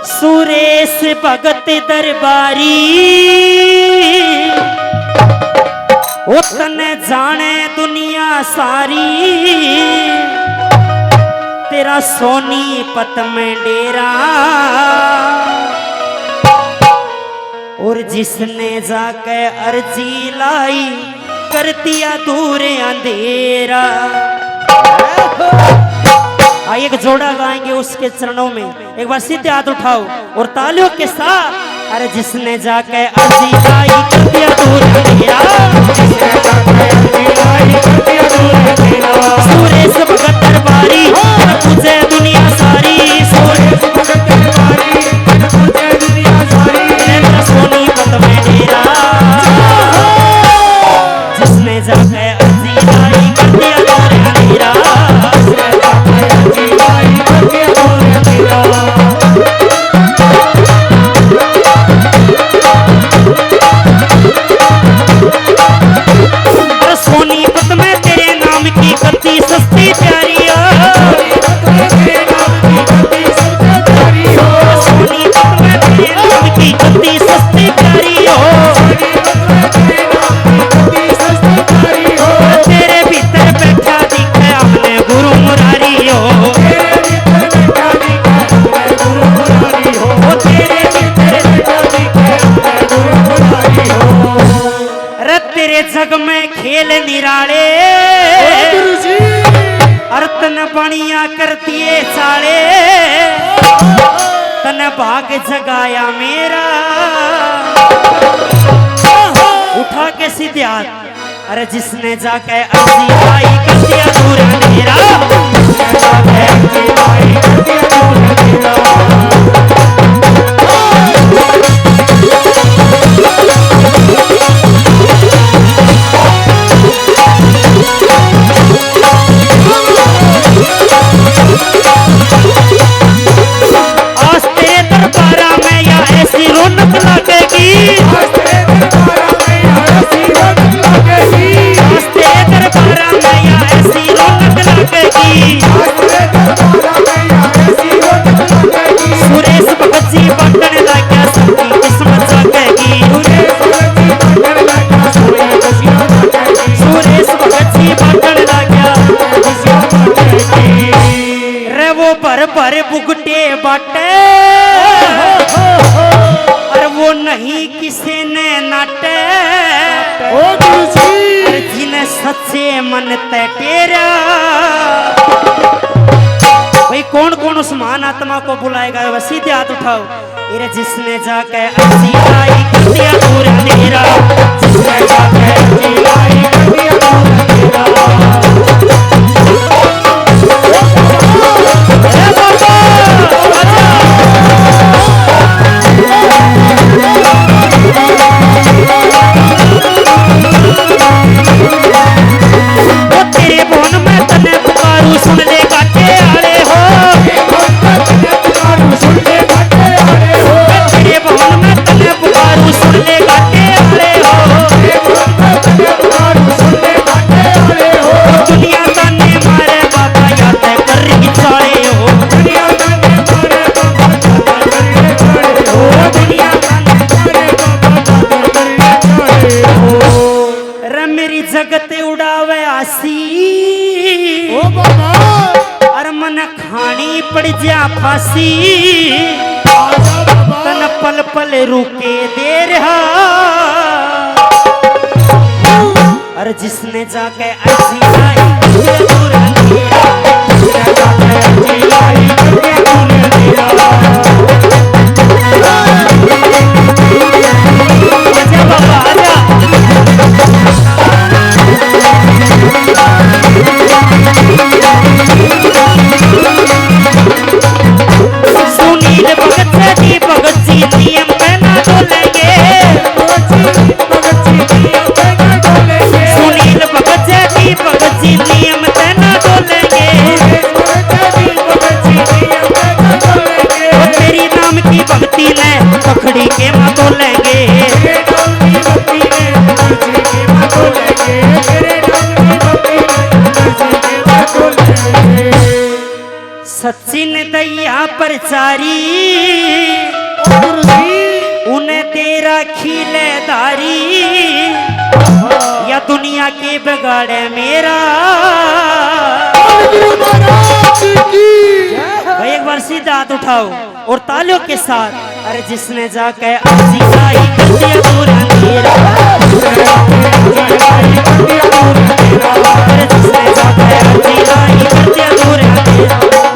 सुरेश भगत दरबारी ओ तने जाने दुनिया सारी, तेरा सोनीपत में डेरा और जिसने जाके अर्जी लाई कर दिया दूर अंधेरा। आइए एक जोड़ा गाएंगे उसके चरणों में, एक बार सीधे हाथ उठाओ और तालियों के साथ। अरे जिसने जाके अर्जी लाई कर दिया दूर अंधेरा, सुरेश भगत दरबारी तुझे दुनिया सारी, सुरेश भगत दरबारी तुझे दुनिया सारी, तेरा सोनीपत में डेरा जिसने जाके अर्जी लाई कर दिया दूर अंधेरा। सोनीपत में तेरे नाम की गद्दी सस्ती प्यारी हो, सोनीपत में तेरे नाम की गद्दी सस्ती प्यारी हो, तेरे भीतर बैठा दिखे हमने गुरु मुरारी हो, तेरे भीतर बैठा दिखे हमने गुरु मुरारी हो। तेरे जग में खेल निराले अर्तन बनिया करती चाले, तन भाग जगाया मेरा उठा के सीधे हाथ। अरे जिसने जाके अर्जी लाई कर दिया दूर अंधेरा, बुगटे बाटे और वो नहीं किसी ने नाटे, जिन्हें सच्चे मन ते टेरा। भाई कौन कौन उस महान आत्मा को बुलाएगा, वह सीधे हाथ उठाओ। इरे जिसने जाके अर्जी लाई कर दिया दूर अंधेरा, जिसने जाके अर्जी लाई कर दिया दूर अंधेरा। तेरे बोन में तने पुकारू सुन ले गाटे आले हो, तेरे बोन में तने पुकारू सुन ले गाटे आले हो, दुनिया ताने मारे बाबा याद कर रही चाले हो, दुनिया ताने मारे बाबा याद कर रही चाले हो, दुनिया ताने मारे बाबा याद कर रही चाले हो। रे मेरी जगत उड़ावे आसी ओ बाबा, अरे मन खानी पड़ जा फांसी, तन पल पल रुके दे रहा। अरे जिसने जाके अर्जी लाई दूर अंधेरा, जिसने जाके अर्जी लाई दूर अंधेरा। आजा बाबा आजा, सुनील भगत जी भगत जी नियम पे ना डोलेंगे, सुनील भगत जी भगत जी नियम पे ना डोलेंगे, बेचारी उन्हें तेरा खिलेदारी या दुनिया के बिगाड़े मेरा। भाई एक बार सीधा हाथ उठाओ और तालियों के साथ। अरे जिसने जाके अर्जी लाई कर दिया दूर अंधेरा, अरे जिसने जाके अर्जी लाई कर दिया दूर अंधेरा।